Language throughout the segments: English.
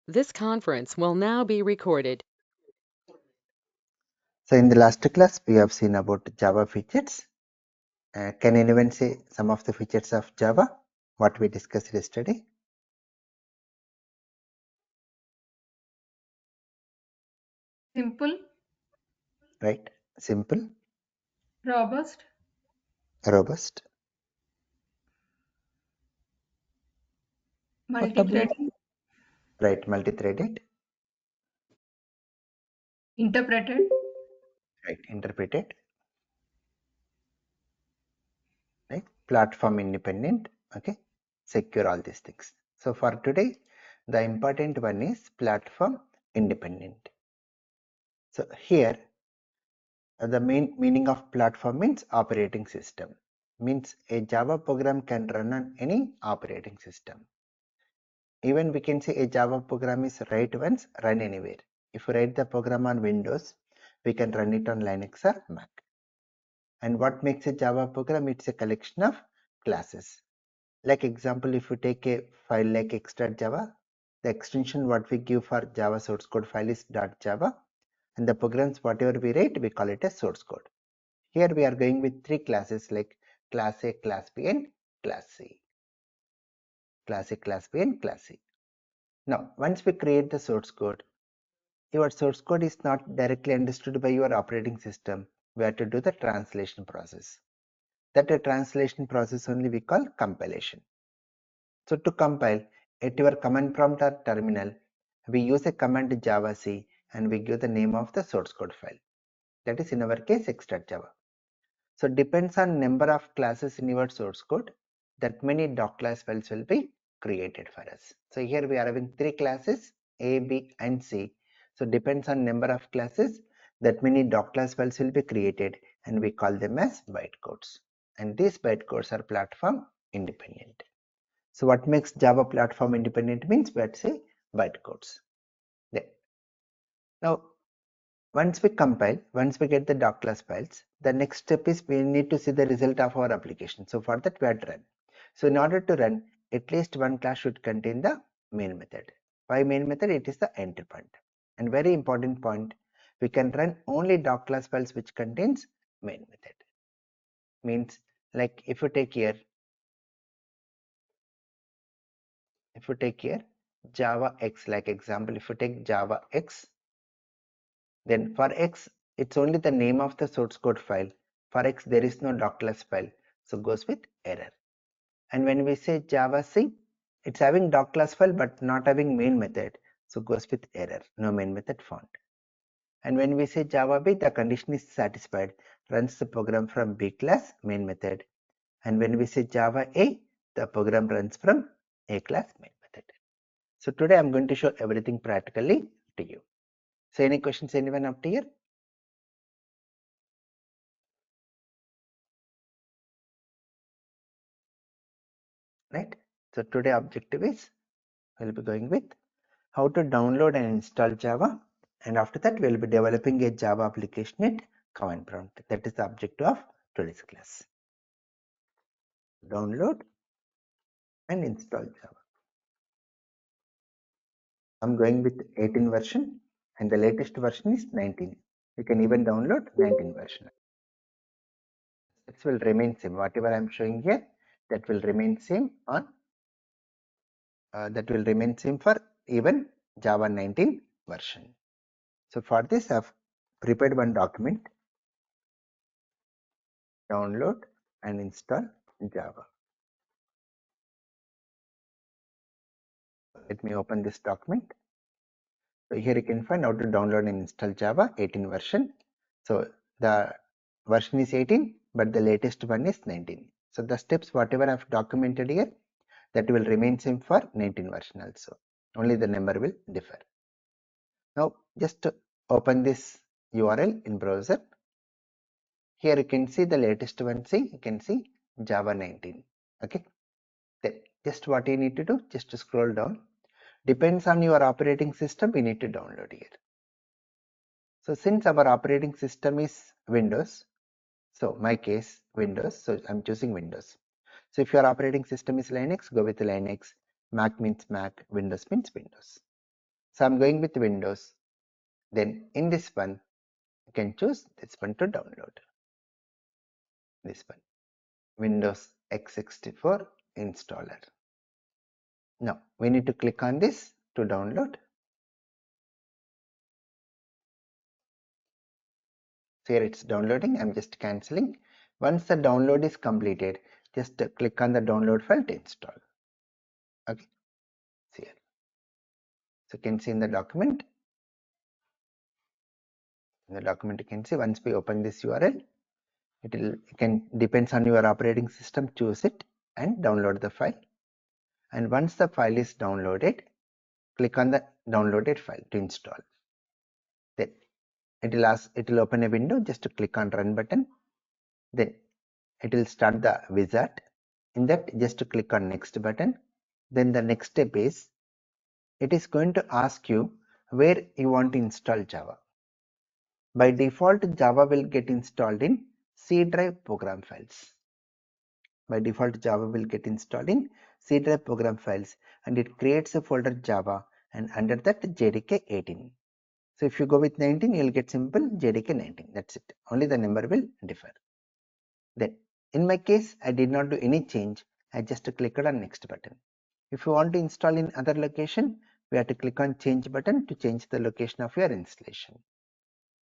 This conference will now be recorded. So in the last class, we have seen about Java features. Can anyone say some of the features of Java, what we discussed yesterday? Simple, Right? Simple, robust, robust, portable, multi-threading, right? Multi-threaded, interpreted, right? Interpreted, right? Platform independent, okay? Secure, all these things. So for today, the important one is platform independent. So here, the main meaning of platform means operating system. Means a Java program can run on any operating system. Even we can say a Java program is write once, run anywhere. If we write the program on Windows, we can run it on Linux or Mac. And what makes a Java program? It's a collection of classes. Like example, if you take a file like extract Java, the extension what we give for Java source code file is .java, and the programs whatever we write, we call it as source code. Here we are going with three classes like class A, class B, and class C. Class A, class B, and class C. Now, once we create the source code, your source code is not directly understood by your operating system. We have to do the translation process. That translation process only we call compilation. So to compile, at your command prompt or terminal, we use a command javac and we give the name of the source code file. That is in our case extract Java. So depends on number of classes in your source code, that many doc class files will be created for us. So here we are having three classes A, B, and C. So depends on number of classes, that many doc class files will be created, and we call them as bytecodes. And these bytecodes are platform independent. So what makes Java platform independent means let's say bytecodes. There. Now once we compile, once we get the doc class files, the next step is we need to see the result of our application. So for that we have to run. So in order to run, at least one class should contain the main method. Why main method? It is the entry point. And very important point, we can run only doc class files which contains main method. Means like if you take here Java X, like example, if you take Java X, then for X, it's only the name of the source code file. For X, there is no doc class file, so goes with error. And when we say Java C, it's having doc class file but not having main method, so goes with error, no main method found. And when we say Java B, the condition is satisfied, runs the program from B class main method. And when we say Java A, the program runs from A class main method. So today I'm going to show everything practically to you. So any questions, anyone up to here? Right? So today objective is we'll be going with how to download and install Java, and after that we'll be developing a Java application at command prompt. That is the objective of today's class. Download and install Java. I'm going with 18 version and the latest version is 19. You can even download 19 version. This will remain same. Whatever I'm showing here, that will remain same on that will remain same for even Java 19 version. So for this I've prepared one document, download and install Java. Let me open this document. So here you can find how to download and install Java 18 version. So the version is 18, but the latest one is 19. So the steps whatever I've documented here, that will remain same for 19 version also. Only the number will differ. Now just open this URL in browser. Here you can see the latest one. See, you can see Java 19. Okay. Then just what you need to do, just to scroll down. Depends on your operating system, we need to download here. So since our operating system is Windows, so my case Windows, so I'm choosing Windows. So if your operating system is Linux, go with Linux. Mac means Mac, Windows means Windows. So I'm going with Windows. Then in this one, you can choose this one to download. This one, Windows x64 installer. Now we need to click on this to download. So here it's downloading. I'm just cancelling. Once the download is completed, just click on the download file to install. Okay, see here. So you can see in the document. In the document you can see once we open this URL, depends on your operating system, choose it and download the file. And once the file is downloaded, click on the downloaded file to install. Then it will open a window. Just to click on run button. Then it will start the wizard. In that, just to click on next button. Then the next step is, it is going to ask you where you want to install Java. By default, Java will get installed in C drive program files. By default, Java will get installed in C drive program files, and it creates a folder Java, and under that JDK 18. So if you go with 19, you'll get simple JDK 19. That's it. Only the number will differ. Then in my case, I did not do any change. I just clicked on next button. If you want to install in other location, we have to click on change button to change the location of your installation.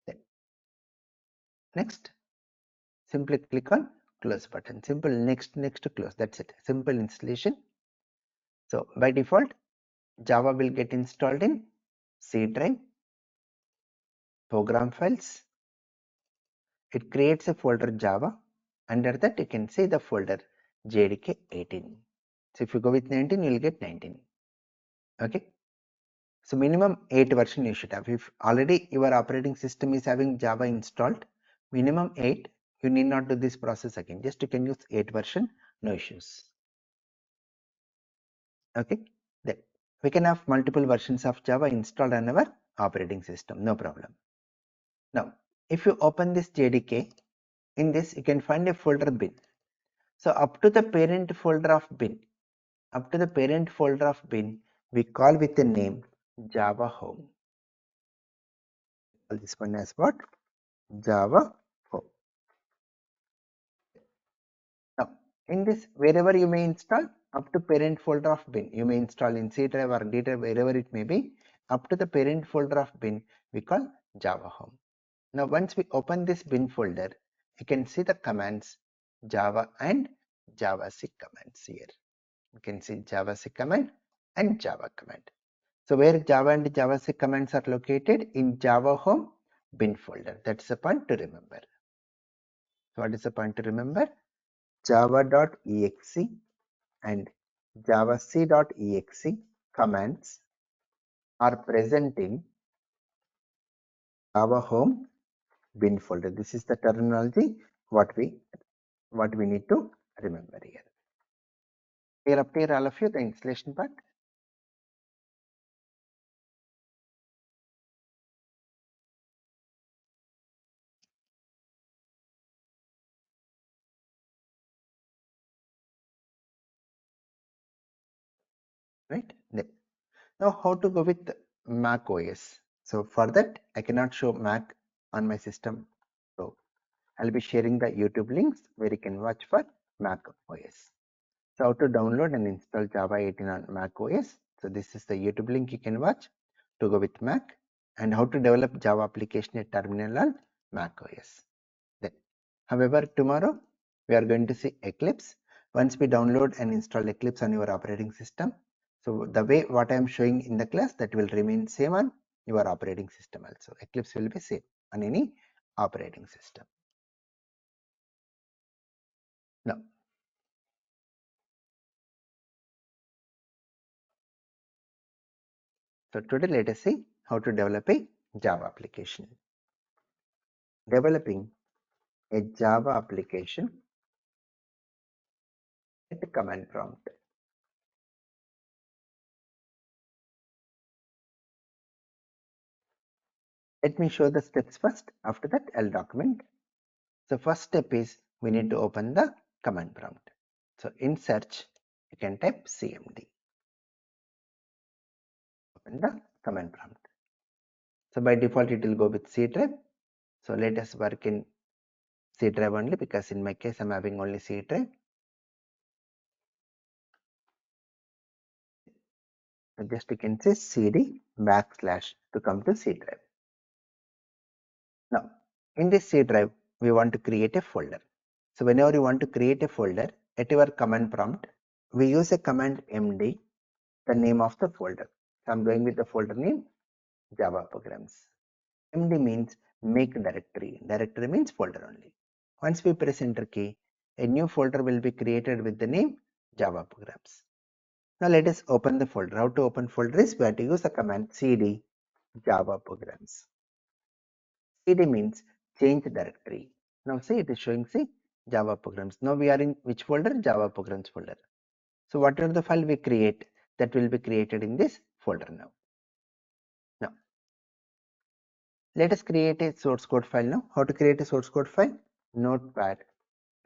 Then next, simply click on close button. Simple next to close. That's it. Simple installation. So by default, Java will get installed in C drive program files. It creates a folder Java. Under that, you can see the folder JDK 18. So if you go with 19, you will get 19. Okay. So minimum 8 version you should have. If already your operating system is having Java installed, minimum 8, you need not do this process again. Just you can use 8 version, no issues. Okay. Then we can have multiple versions of Java installed on our operating system, no problem. Now, if you open this JDK, in this you can find a folder bin. So up to the parent folder of bin, we call with the name Java home. Call this one as what? Java home. Now, in this, wherever you may install, up to parent folder of bin, you may install in C drive or D drive, wherever it may be, up to the parent folder of bin, we call Java home. Now, once we open this bin folder, you can see the commands Java and JavaScript commands here. You can see JavaScript command and Java command. So where Java and JavaScript commands are located in Java home bin folder. That's the point to remember. So what is the point to remember? Java.exe and javac.exe commands are present in Java home bin folder. This is the terminology what we need to remember here. Clear up here, all of you, the installation part? Right? Now how to go with Mac OS? So for that, I cannot show Mac on my system. So I'll be sharing the YouTube links where you can watch for Mac OS. So how to download and install Java 18 on Mac OS. So this is the YouTube link you can watch to go with Mac, and how to develop Java application at terminal on Mac OS. Then, however, tomorrow we are going to see Eclipse. Once we download and install Eclipse on your operating system, so the way what I am showing in the class, that will remain same on your operating system also. Eclipse will be same on any operating system. Now, so today let us see how to develop a Java application. Developing a Java application at the command prompt. Let me show the steps first. After that, I'll document. So first step is we need to open the command prompt. So in search, you can type CMD. Open the command prompt. So by default it will go with C drive. So let us work in C drive only, because in my case I'm having only C drive. So just you can say cd / to come to C drive. Now in this C drive we want to create a folder. So whenever you want to create a folder, at your command prompt we use a command md, the name of the folder. So I'm going with the folder name Java programs. MD means make directory. Directory means folder only. Once we press enter key, a new folder will be created with the name Java programs. Now let us open the folder. How to open folder is we have to use the command cd Java programs. cd means change directory. Now see, it is showing Java programs. Now we are in which folder? Java programs folder. So whatever the file we create, that will be created in this folder now. Now let us create a source code file now. How to create a source code file? Notepad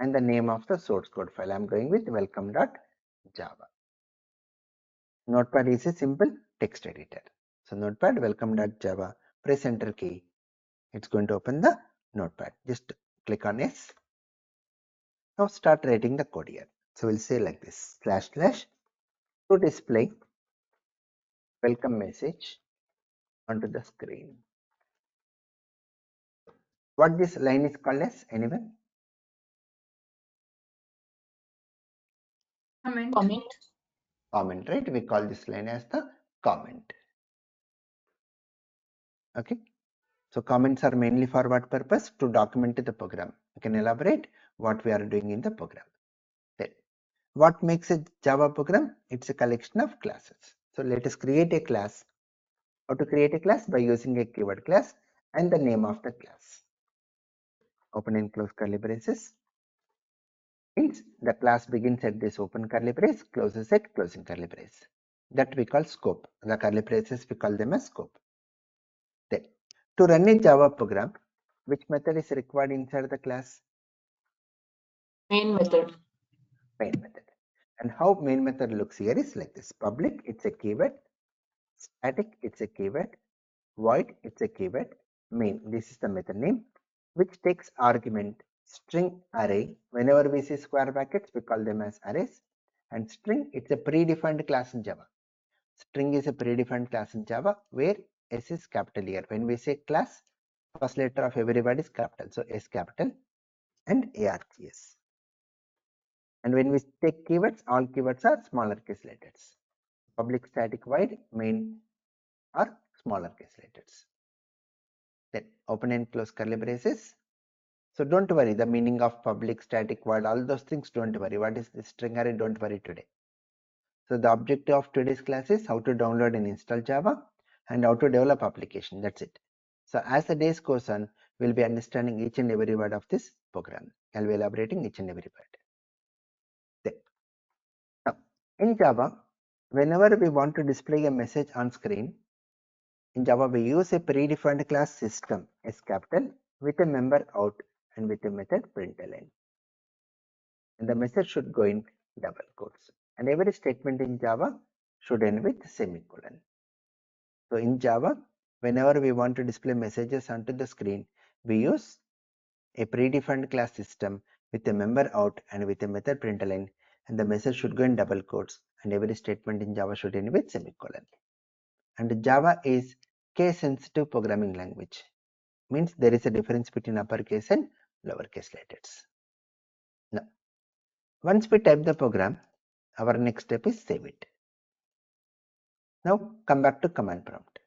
and the name of the source code file. I'm going with welcome.java. Notepad is a simple text editor. So notepad welcome.java. Press enter key. It's going to open the notepad. Just click on yes. Now start writing the code here. So we'll say like this: / to display welcome message onto the screen. What this line is called as, anyone? Comment. Comment, right? We call this line as the comment. Okay. So comments are mainly for what purpose? To document the program. You can elaborate what we are doing in the program. Then, what makes a Java program? It's a collection of classes. So let us create a class. How to create a class? By using a keyword class and the name of the class. Open and close curly braces. Means the class begins at this open curly brace, closes at closing curly brace. That we call scope. The curly braces we call them as scope. Then, to run a Java program, which method is required inside the class? Main method. Main method. And how main method looks here is like this: public, it's a keyword; static, it's a keyword; void, it's a keyword; main, this is the method name, which takes argument string array. Whenever we see square brackets, we call them as arrays. And string, it's a predefined class in Java. String is a predefined class in Java where S is capital here. When we say class, first letter of every word is capital. So S capital and ARGS. And when we take keywords, all keywords are smaller case letters. Public, static, void, main are smaller case letters. Then open and close curly braces. So don't worry, the meaning of public, static, void, all those things, don't worry. What is the string array? Don't worry today. So the objective of today's class is how to download and install Java and how to develop application. That's it. So as the days goes on, we'll be understanding each and every word of this program. I'll be elaborating each and every word. Then, now, in Java, whenever we want to display a message on screen, in Java we use a predefined class system S capital with a member out and with a method println. And the message should go in double quotes. And every statement in Java should end with semicolon. So in Java, whenever we want to display messages onto the screen, we use a predefined class system with a member out and with a method println, and the message should go in double quotes, and every statement in Java should end with semicolon. And Java is case sensitive programming language. Means there is a difference between uppercase and lowercase letters. Now, once we type the program, our next step is save it. Now come back to command prompt.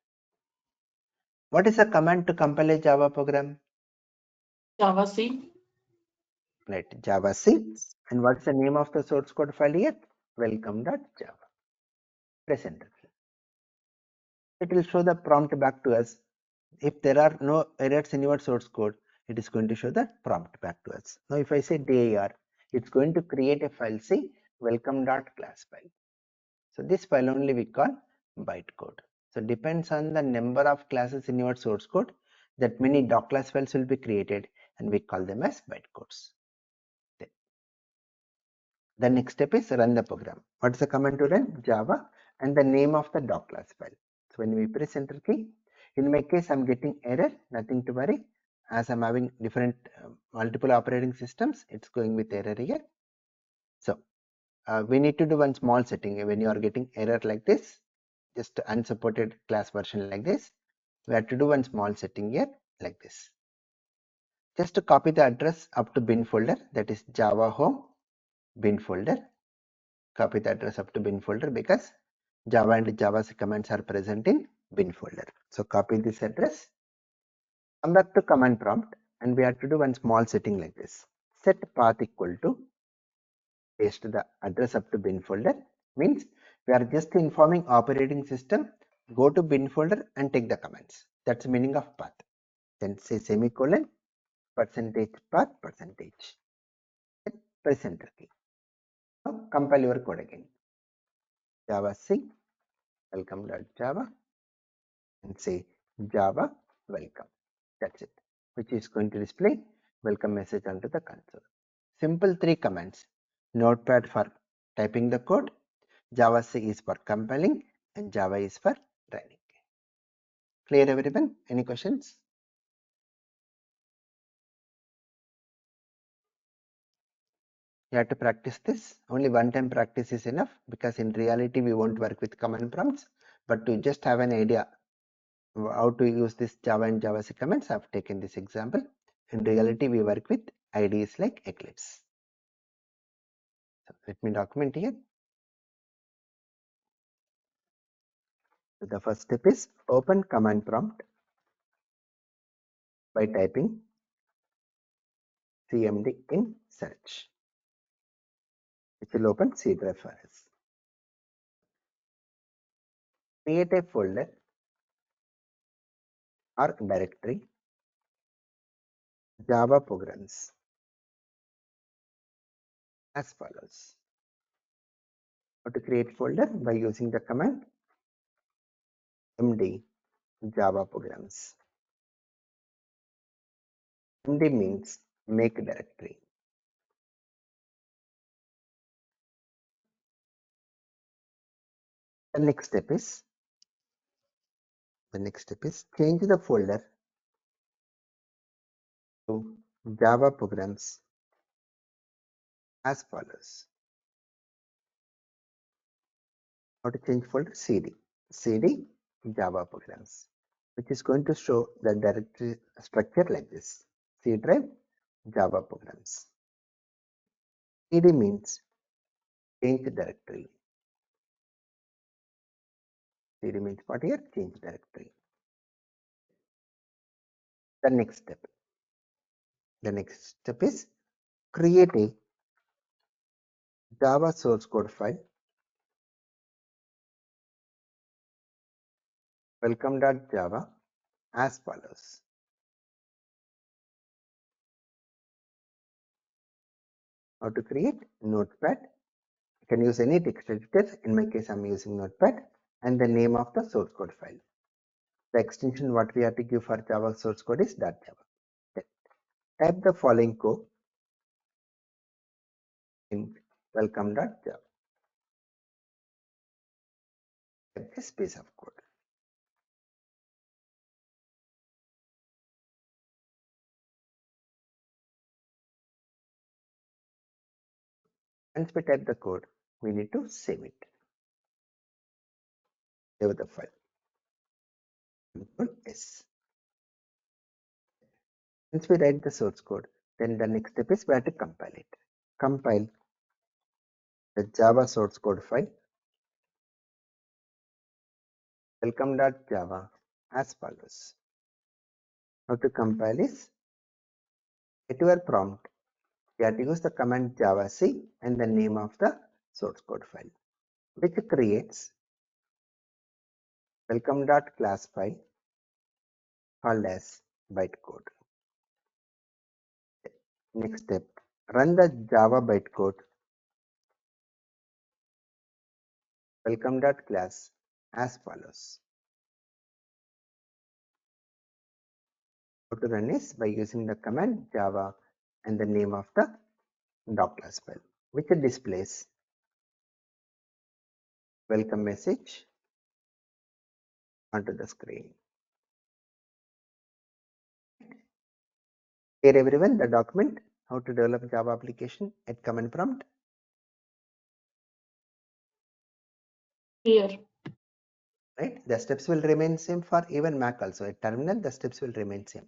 What is a command to compile a Java program? Java C. Right, Java C. And what's the name of the source code file here? Welcome.java. Press enter. It will show the prompt back to us. If there are no errors in your source code, it is going to show the prompt back to us. Now if I say dir, it's going to create a file, say welcome.class file. So this file only we call bytecode. So depends on the number of classes in your source code, that many doc-class files will be created, and we call them as bytecodes. The next step is run the program. What is the command to run? Java and the name of the doc-class file. So when we press enter key, in my case I'm getting error, nothing to worry. As I'm having different multiple operating systems, it's going with error here. So we need to do one small setting. When you are getting error like this, just unsupported class version like this, we have to do one small setting here like this. Just to copy the address up to bin folder, that is Java home bin folder. Copy the address up to bin folder because Java and JavaScript commands are present in bin folder. So copy this address, come back to command prompt, and we have to do one small setting like this. Set path equal to paste the address up to bin folder, means we are just informing operating system go to bin folder and take the commands. That's the meaning of path. Then say semicolon percentage path percentage. Press enter key. Now compile your code again. JavaScript welcome.java and say Java welcome. That's it, which is going to display welcome message onto the console. Simple 3 commands. Notepad for typing the code, JavaScript is for compiling, and Java is for running. Clear everyone? Any questions? You have to practice this. Only one time practice is enough, because in reality we won't work with command prompts, but to just have an idea how to use this Java and JavaScript commands, I've taken this example. In reality we work with IDEs like Eclipse. So let me document here. So the first step is open command prompt by typing cmd in search, which will open C drive for us. Create a folder or directory Java programs as follows. How to create folder? By using the command md Java programs. MD means make directory. The next step is change the folder to Java programs as follows. How to change folder? cd Java programs, which is going to show the directory structure like this. C drive Java programs. cd means change directory. cd means what here? Change directory. The next step is create a Java source code file welcome.java as follows. How to create? Notepad. You can use any text editor. In my case, I'm using Notepad, and the name of the source code file. The extension what we have to give for Java source code is .java. Type the following code in welcome.java. Type this piece of code. Once we type the code, we need to save it. Save the file. Control S. Once we write the source code, then the next step is we have to compile it. Compile the Java source code file welcome.java as follows. How to compile is at your prompt, you have to use the command javac and the name of the source code file, which creates welcome.class file called as bytecode. Next step, run the Java bytecode welcome.class as follows. How to run is by using the command java and the name of the class file, which displays welcome message onto the screen. Here everyone, the document, how to develop Java application at command prompt. Here. Right, the steps will remain same for even Mac also. At terminal, the steps will remain same.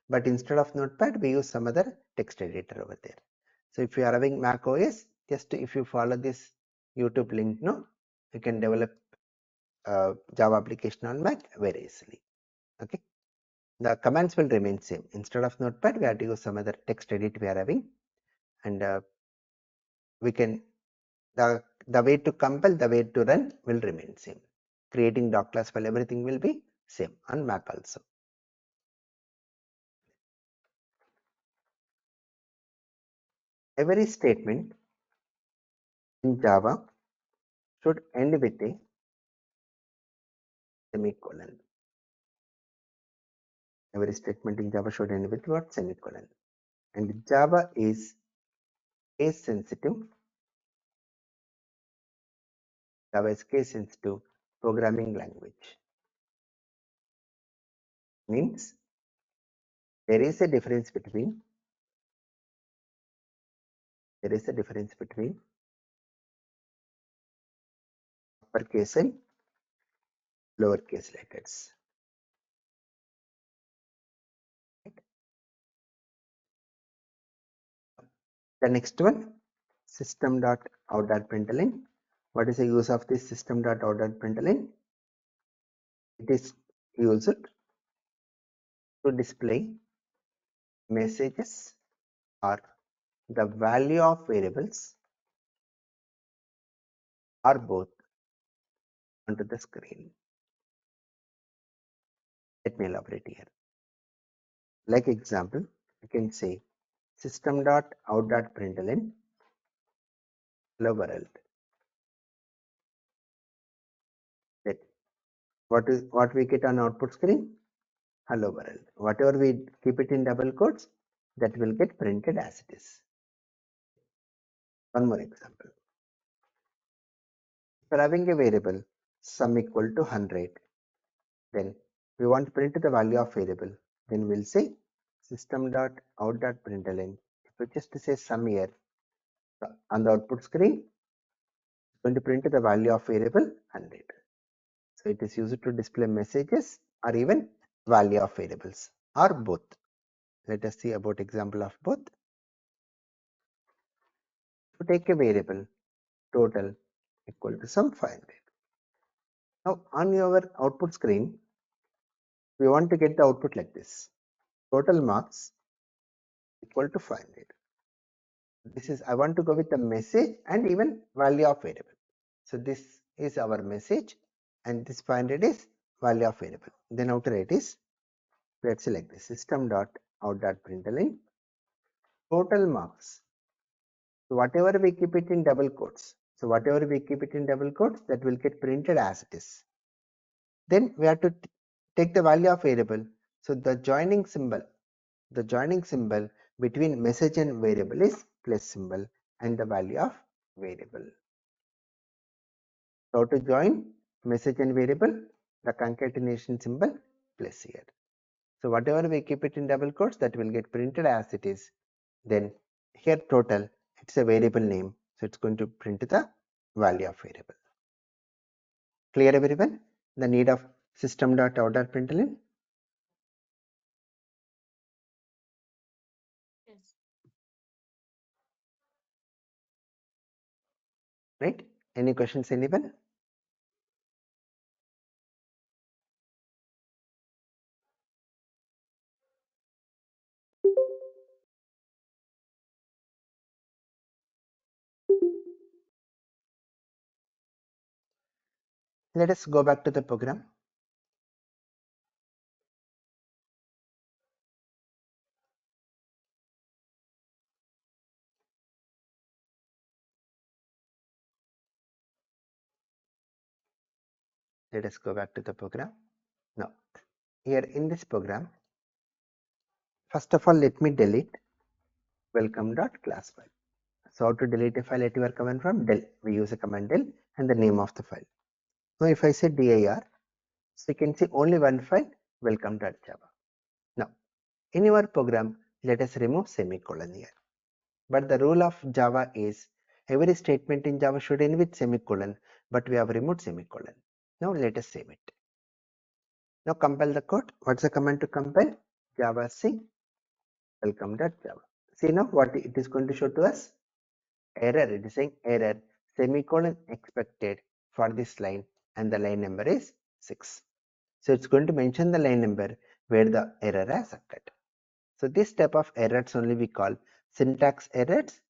But instead of Notepad, we use some other text editor over there. So if you are having Mac OS, just if you follow this YouTube link, no, you can develop Java application on Mac very easily. Okay, the commands will remain same. Instead of Notepad, we have to use some other text edit we are having, and we can the way to compile, the way to run will remain same. Creating doc class file, everything will be same on Mac also. Every statement in Java should end with a semicolon. Every statement in Java should end with what? Semicolon. And Java is case sensitive. Java is case sensitive programming language. Means there is a difference between uppercase and lowercase letters. The next one, system.out.println. What is the use of this system.out.println? It is used to display messages or the value of variables or both onto the screen. Let me elaborate here. Like example, you can say system.out.println hello world. That what we get on output screen? Hello world. Whatever we keep it in double quotes, that will get printed as it is. One more example. If we're having a variable sum equal to 100, then we want to print the value of variable. Then we'll say system.out.println. If we just say sum here on the output screen, it's going to print the value of variable 100. So it is used to display messages or even value of variables or both. Let us see about example of both. To take a variable total equal to sum 500. Now on your output screen, we want to get the output like this. Total marks equal to 500. This is, I want to go with the message and even value of variable. So this is our message and this 500 is value of variable. Then how to write is, let's select this system.out.println total marks. So whatever we keep it in double quotes. So whatever we keep it in double quotes, that will get printed as it is. Then we have to take the value of variable. So the joining symbol between message and variable is plus symbol and the value of variable. So to join message and variable, the concatenation symbol plus here. So whatever we keep it in double quotes, that will get printed as it is. Then here total, it's a variable name, so it's going to print the value of variable. Clear everyone? The need of system.out.println. Yes. Right? Any questions, anyone? Let us go back to the program. Let us go back to the program. Now, here in this program, first of all, let me delete welcome.class file. So how to delete a file at your command from del? We use a command del and the name of the file. Now if I say dir, So you can see only one file, welcome.java. Now, in your program, let us remove semicolon here. But the rule of Java is every statement in Java should end with semicolon, but we have removed semicolon. Now let us save it. Now compile the code. What's the command to compile? Javac welcome.java. See now what it is going to show to us? Error. It is saying error semicolon expected for this line, and the line number is 6. So it's going to mention the line number where the error has occurred. So this type of errors only we call syntax errors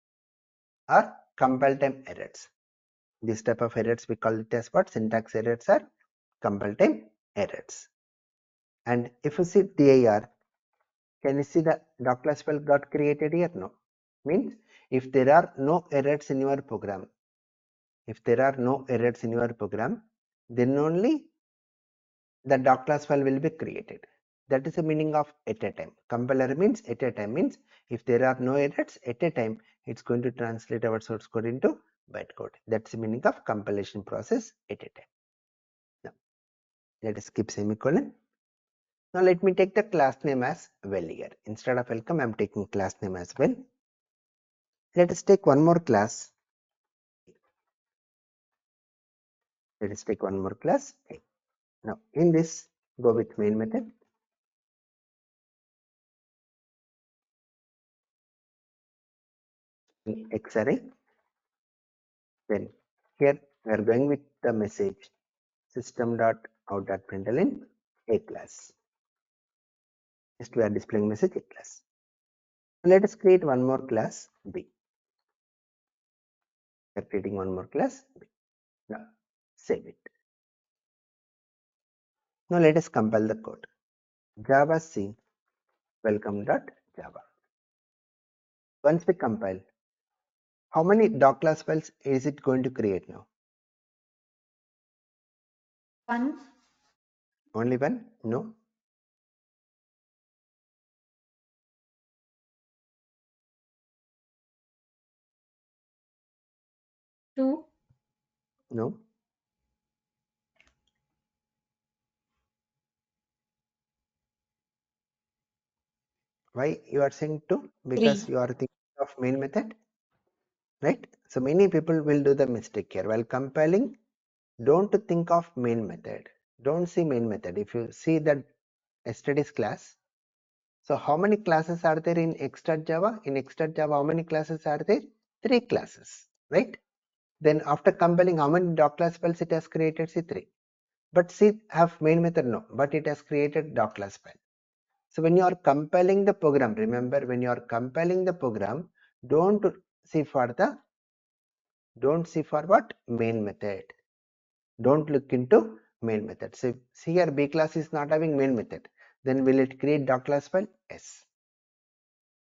or compile time errors. This type of errors we call it as what? Syntax errors or compile time errors. And if you see dir, can you see the doc-class file got created here? No. Means if there are no errors in your program, then only the doc-class file will be created. That is the meaning of at a time. Compiler means at a time, means if there are no errors at a time, it's going to translate our source code into bytecode. That's the meaning of compilation process at a time. Now, let us skip semicolon. Now let me take the class name as well here. Instead of welcome, I'm taking class name as well. Let us take one more class. Let us take one more class. Now in this, go with main method. X array. Then here we are going with the message system.out.println a class. Just we are displaying message a class. Let us create one more class B. We are creating one more class B. Now save it. Now let us compile the code. Javac welcome.java. Once we compile, how many doc class files is it going to create now? One. Only one? No. Two. No. Why you are saying two? Because Three. you are thinking of main method, right? So many people will do the mistake here. While compiling, don't think of main method. Don't see main method. If you see that yesterday's class, so how many classes are there in X.Java? In X.Java, how many classes are there? 3 classes, right? Then after compiling, how many doc class files it has created? See 3. But see, have main method? No, but it has created doc class file. So when you are compiling the program, remember when you are compiling the program, don't see for what? Main method. Don't look into main method. So see here B class is not having main method. Then will it create doc class file? Yes.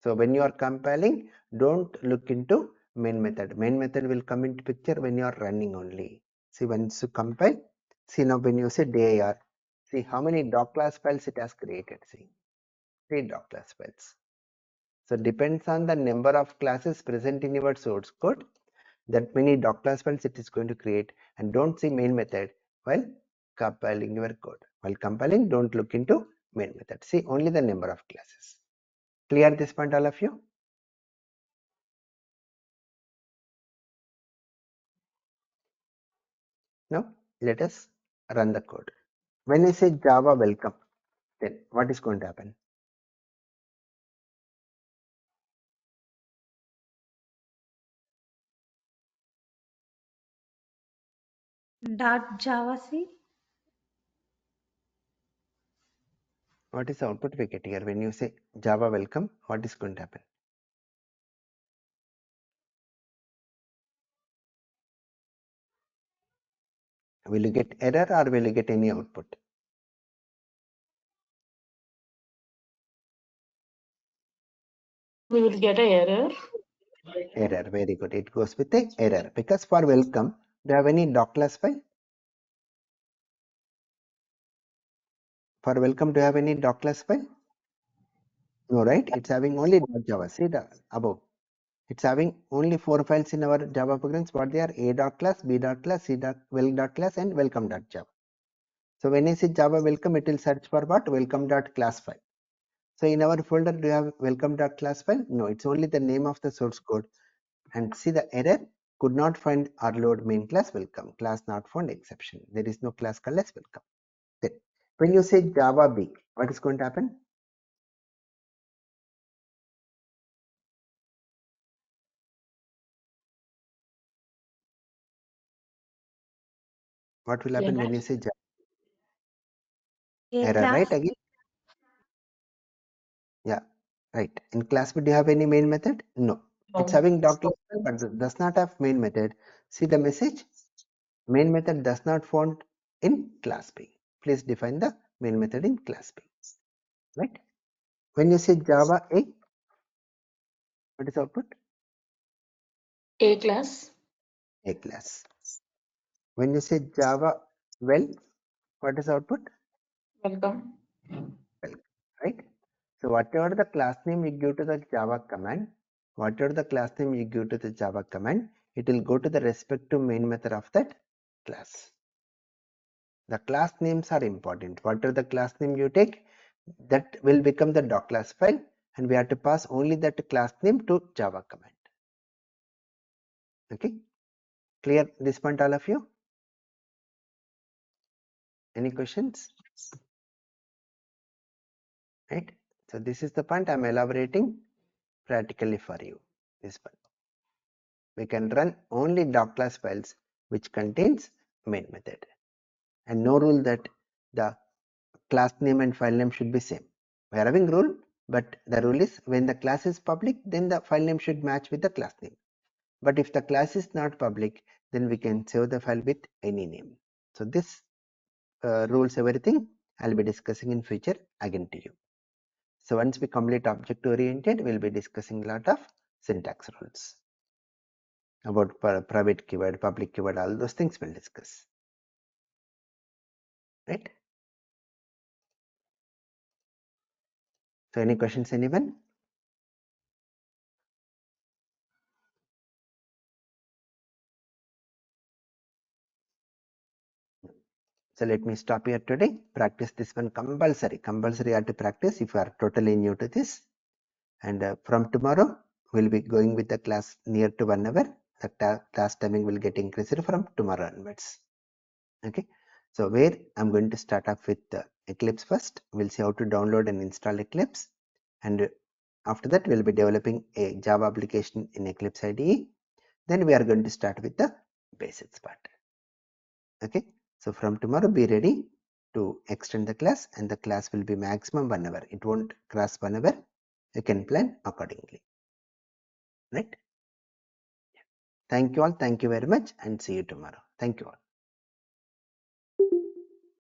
So when you are compiling, don't look into main method. Main method will come into picture when you are running only. See, once you compile, see now when you say dir, see how many doc class files it has created. See, 3 doc class files. So depends on the number of classes present in your source code, that many doc class files it is going to create. And don't see main method while compiling your code. While compiling, don't look into main method. See only the number of classes. Clear this point, all of you? Now let us run the code. When I say Java welcome, then what is going to happen? .javac. What is the output we get here? When you say Java welcome, what is going to happen? Will you get error or will you get any output? We will get an error. Error, very good. It goes with a error because for welcome, do you have any doc class file? For welcome, do you have any doc class file? No, right? It's having only .java. See the above. It's having only 4 files in our Java programs. What they are? A dot class, B dot class, C dot well dot class, and welcome.java. So when I say Java welcome, it will search for what? Welcome.class file. So in our folder, do you have welcome.class file? No, it's only the name of the source code. And see the error, could not find or load main class welcome, class not found exception. There is no class called as welcome. Then when you say Java B, what is going to happen? What will happen when you say Java? Error, right? Again? Yeah, right. In class B, do you have any main method? No. It's having doc.class, but does not have main method. See the message? Main method does not found in class B. Please define the main method in class B. Right? When you say Java A, what is output? A class. A class. When you say Java well, what is output? Welcome. Well, right? So whatever the class name you give to the Java command, it will go to the respective main method of that class. The class names are important. Whatever the class name you take, that will become the doc.class file, and we have to pass only that class name to Java command. Okay, clear this point, all of you? Any questions? Right, so this is the point I'm elaborating practically for you. This one, we can run only doc.class files which contains main method, and no rule that the class name and file name should be same. We are having rule, but the rule is when the class is public, then the file name should match with the class name. But if the class is not public, then we can save the file with any name. So this rules everything I'll be discussing in future again to you. So once we complete object oriented, we'll be discussing a lot of syntax rules about private keyword, public keyword, all those things we'll discuss. Right? So any questions, anyone? So let me stop here today. Practice this one compulsory. Compulsory you have to practice if you are totally new to this. And from tomorrow, we'll be going with the class near to 1 hour. The class timing will get increased from tomorrow onwards. Okay. So where I'm going to start off with Eclipse first. We'll see how to download and install Eclipse. And after that, we'll be developing a Java application in Eclipse IDE. Then we are going to start with the basics part. Okay. So from tomorrow, be ready to extend the class, and the class will be maximum 1 hour. It won't cross 1 hour. You can plan accordingly. Right. Thank you all. Thank you very much, and see you tomorrow. Thank you all.